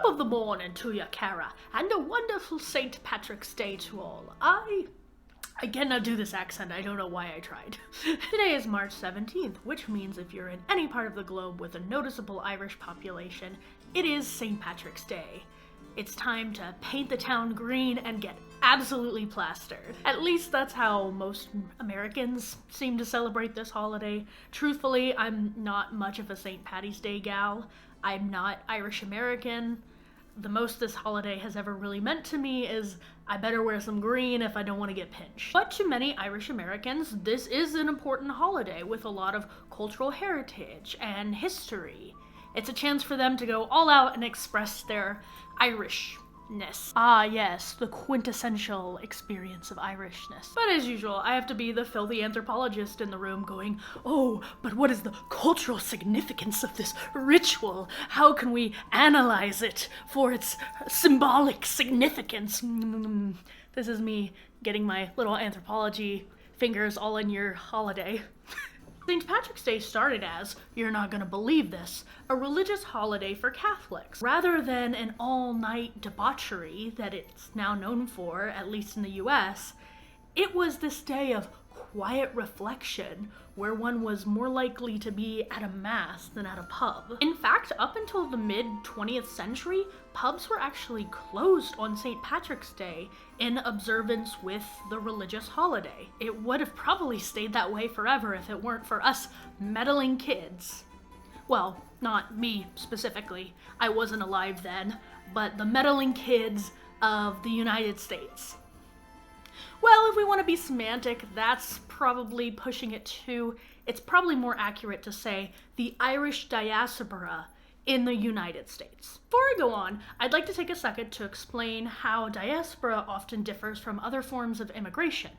of the morning to you, Cara, and a wonderful St. Patrick's Day to all. I cannot do this accent, I don't know why I tried. Today is March 17th, which means if you're in any part of the globe with a noticeable Irish population, it is St. Patrick's Day. It's time to paint the town green and get absolutely plastered. At least that's how most Americans seem to celebrate this holiday. Truthfully, I'm not much of a St. Patty's Day gal. I'm not Irish American. The most this holiday has ever really meant to me is I better wear some green if I don't want to get pinched. But to many Irish Americans, this is an important holiday with a lot of cultural heritage and history. It's a chance for them to go all out and express their Irishness. Ah yes, the quintessential experience of Irishness. But as usual, I have to be the filthy anthropologist in the room going, oh, but what is the cultural significance of this ritual? How can we analyze it for its symbolic significance? This is me getting my little anthropology fingers all in your holiday. St. Patrick's Day started as, you're not gonna believe this, a religious holiday for Catholics. Rather than an all-night debauchery that it's now known for, at least in the US, it was this day of quiet reflection where one was more likely to be at a mass than at a pub. In fact, up until the mid-20th century, pubs were actually closed on St. Patrick's Day in observance with the religious holiday. It would have probably stayed that way forever if it weren't for us meddling kids. Well, not me specifically, I wasn't alive then, but the meddling kids of the United States. Well, if we want to be semantic, that's probably pushing it too. It's probably more accurate to say the Irish diaspora in the United States. Before I go on, I'd like to take a second to explain how diaspora often differs from other forms of immigration.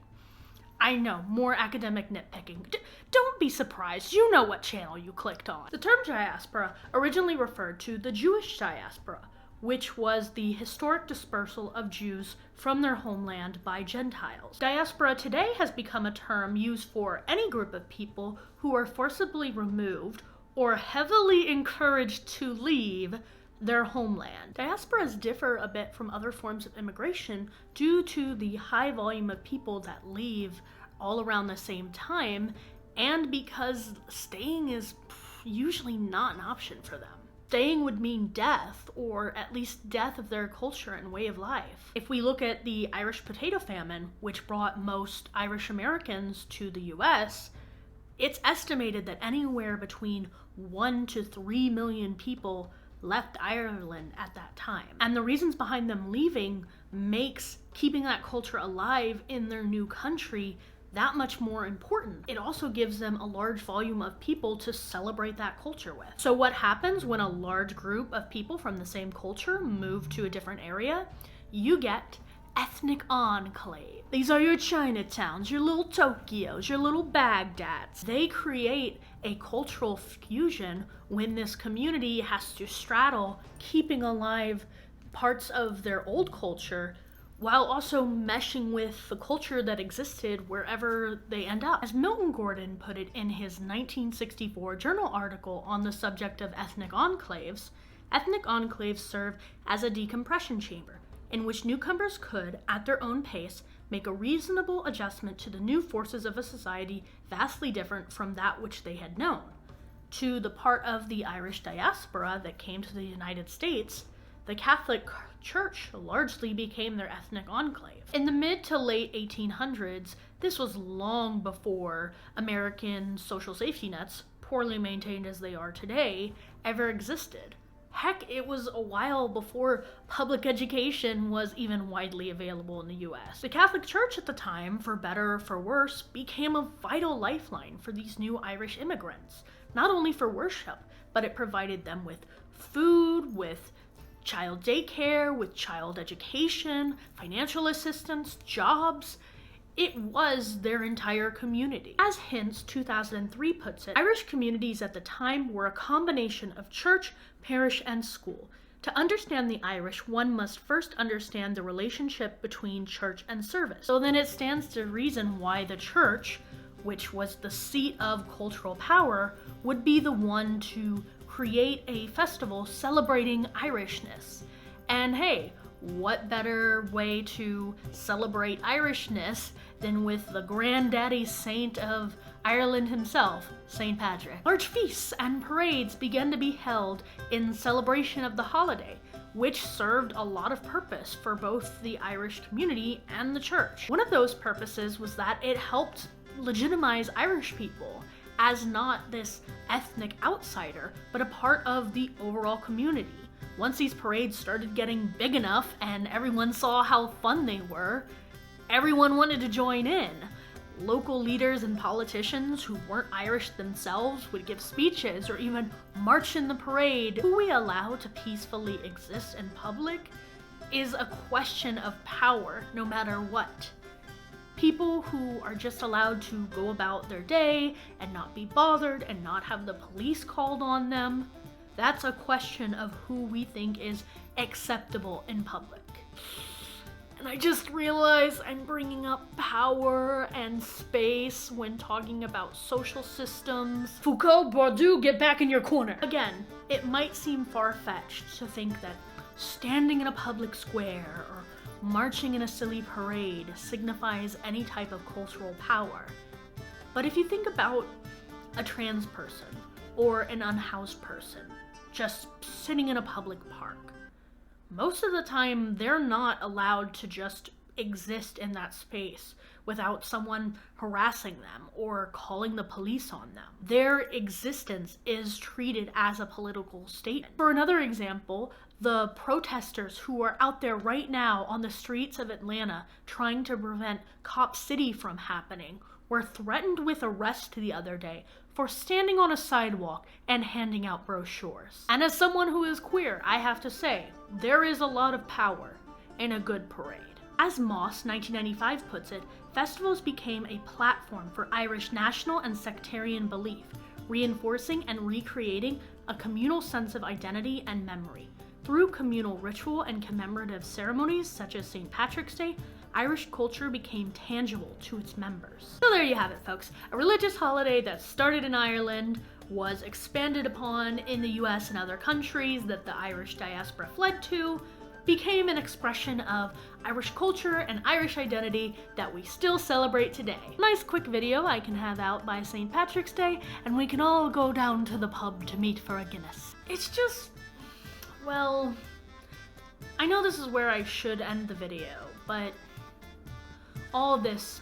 I know, more academic nitpicking. Don't be surprised, you know what channel you clicked on. The term diaspora originally referred to the Jewish diaspora, which was the historic dispersal of Jews from their homeland by Gentiles. Diaspora today has become a term used for any group of people who are forcibly removed or heavily encouraged to leave their homeland. Diasporas differ a bit from other forms of immigration due to the high volume of people that leave all around the same time, and because staying is usually not an option for them. Staying would mean death, or at least death of their culture and way of life. If we look at the Irish potato famine, which brought most Irish Americans to the US, it's estimated that anywhere between 1 to 3 million people left Ireland at that time. And the reasons behind them leaving makes keeping that culture alive in their new country that much more important. It also gives them a large volume of people to celebrate that culture with. So what happens when a large group of people from the same culture move to a different area? You get ethnic enclave. These are your Chinatowns, your little Tokyos, your little Bagdads. They create a cultural fusion when this community has to straddle keeping alive parts of their old culture while also meshing with the culture that existed wherever they end up. As Milton Gordon put it in his 1964 journal article on the subject of ethnic enclaves serve as a decompression chamber in which newcomers could, at their own pace, make a reasonable adjustment to the new forces of a society vastly different from that which they had known. To the part of the Irish diaspora that came to the United States, the Catholic Church largely became their ethnic enclave. In the mid to late 1800s, this was long before American social safety nets, poorly maintained as they are today, ever existed. Heck, it was a while before public education was even widely available in the US. The Catholic Church at the time, for better or for worse, became a vital lifeline for these new Irish immigrants. Not only for worship, but it provided them with food, with child daycare, with child education, financial assistance, jobs. It was their entire community. As Hintz 2003 puts it, Irish communities at the time were a combination of church, parish, and school. To understand the Irish, one must first understand the relationship between church and service. So then it stands to reason why the church, which was the seat of cultural power, would be the one to create a festival celebrating Irishness. And hey, what better way to celebrate Irishness than with the granddaddy saint of Ireland himself, St. Patrick. Large feasts and parades began to be held in celebration of the holiday, which served a lot of purpose for both the Irish community and the church. One of those purposes was that it helped legitimize Irish people as not this ethnic outsider, but a part of the overall community. Once these parades started getting big enough and everyone saw how fun they were, everyone wanted to join in. Local leaders and politicians who weren't Irish themselves would give speeches or even march in the parade. Who we allow to peacefully exist in public is a question of power, no matter what. People who are just allowed to go about their day and not be bothered and not have the police called on them, that's a question of who we think is acceptable in public. And I just realized I'm bringing up power and space when talking about social systems. Foucault, Bourdieu, get back in your corner. Again, it might seem far-fetched to think that standing in a public square or marching in a silly parade signifies any type of cultural power. But if you think about a trans person or an unhoused person just sitting in a public park, most of the time they're not allowed to just exist in that space without someone harassing them or calling the police on them. Their existence is treated as a political statement. For another example, the protesters who are out there right now on the streets of Atlanta trying to prevent Cop City from happening were threatened with arrest the other day for standing on a sidewalk and handing out brochures. And as someone who is queer, I have to say, there is a lot of power in a good parade. As Moss 1995 puts it, festivals became a platform for Irish national and sectarian belief, reinforcing and recreating a communal sense of identity and memory. Through communal ritual and commemorative ceremonies such as St. Patrick's Day, Irish culture became tangible to its members. So there you have it, folks. A religious holiday that started in Ireland, was expanded upon in the US and other countries that the Irish diaspora fled to, became an expression of Irish culture and Irish identity that we still celebrate today. Nice quick video I can have out by St. Patrick's Day, and we can all go down to the pub to meet for a Guinness. It's just, well, I know this is where I should end the video, but all this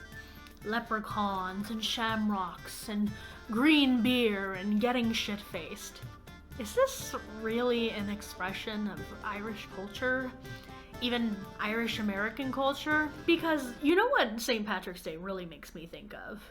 leprechauns and shamrocks and green beer and getting shit-faced. Is this really an expression of Irish culture? Even Irish American culture? Because you know what St. Patrick's Day really makes me think of?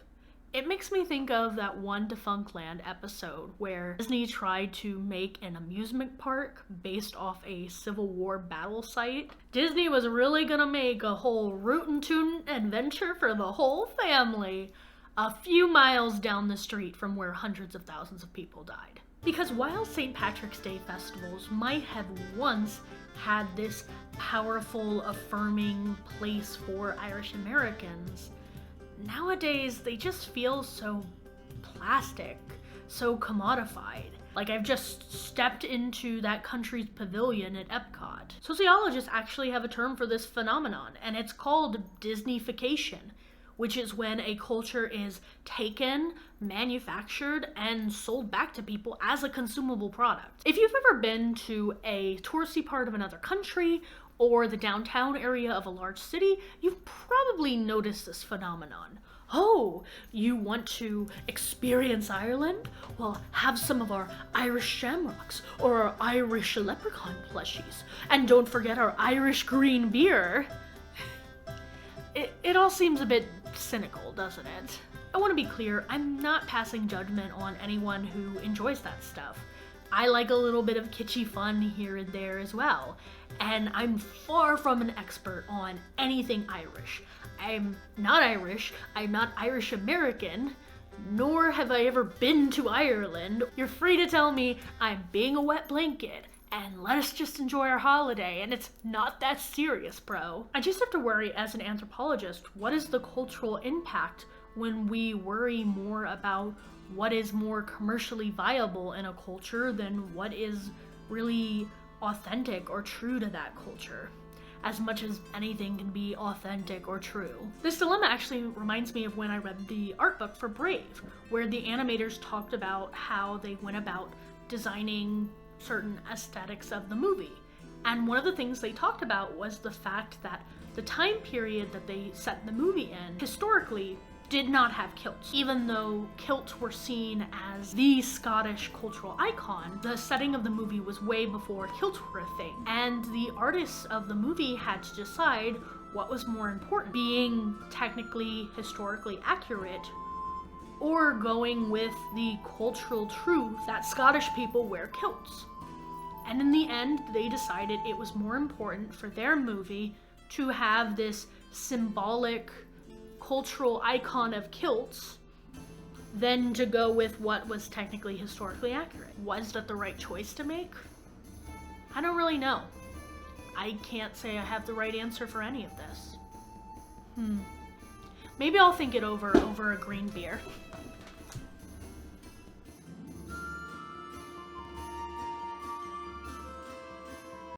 It makes me think of that one Defunctland episode where Disney tried to make an amusement park based off a Civil War battle site. Disney was really gonna make a whole rootin' tootin' adventure for the whole family a few miles down the street from where hundreds of thousands of people died. Because while St. Patrick's Day festivals might have once had this powerful, affirming place for Irish Americans, nowadays they just feel so plastic, so commodified. Like I've just stepped into that country's pavilion at Epcot. Sociologists actually have a term for this phenomenon, and it's called Disneyfication, which is when a culture is taken, manufactured, and sold back to people as a consumable product. If you've ever been to a touristy part of another country or the downtown area of a large city, you've probably noticed this phenomenon. Oh, you want to experience Ireland? Well, have some of our Irish shamrocks or our Irish leprechaun plushies. And don't forget our Irish green beer. It all seems a bit cynical, doesn't it? I want to be clear, I'm not passing judgment on anyone who enjoys that stuff. I like a little bit of kitschy fun here and there as well. And I'm far from an expert on anything Irish. I'm not Irish, I'm not Irish American, nor have I ever been to Ireland. You're free to tell me I'm being a wet blanket, and let us just enjoy our holiday, and it's not that serious, bro. I just have to worry as an anthropologist, what is the cultural impact when we worry more about what is more commercially viable in a culture than what is really authentic or true to that culture, as much as anything can be authentic or true. This dilemma actually reminds me of when I read the art book for Brave, where the animators talked about how they went about designing certain aesthetics of the movie. And one of the things they talked about was the fact that the time period that they set the movie in, historically, did not have kilts. Even though kilts were seen as the Scottish cultural icon, the setting of the movie was way before kilts were a thing. And the artists of the movie had to decide what was more important, being technically, historically accurate, or going with the cultural truth that Scottish people wear kilts. And in the end, they decided it was more important for their movie to have this symbolic cultural icon of kilts than to go with what was technically historically accurate. Was that the right choice to make? I don't really know. I can't say I have the right answer for any of this. Maybe I'll think it over a green beer.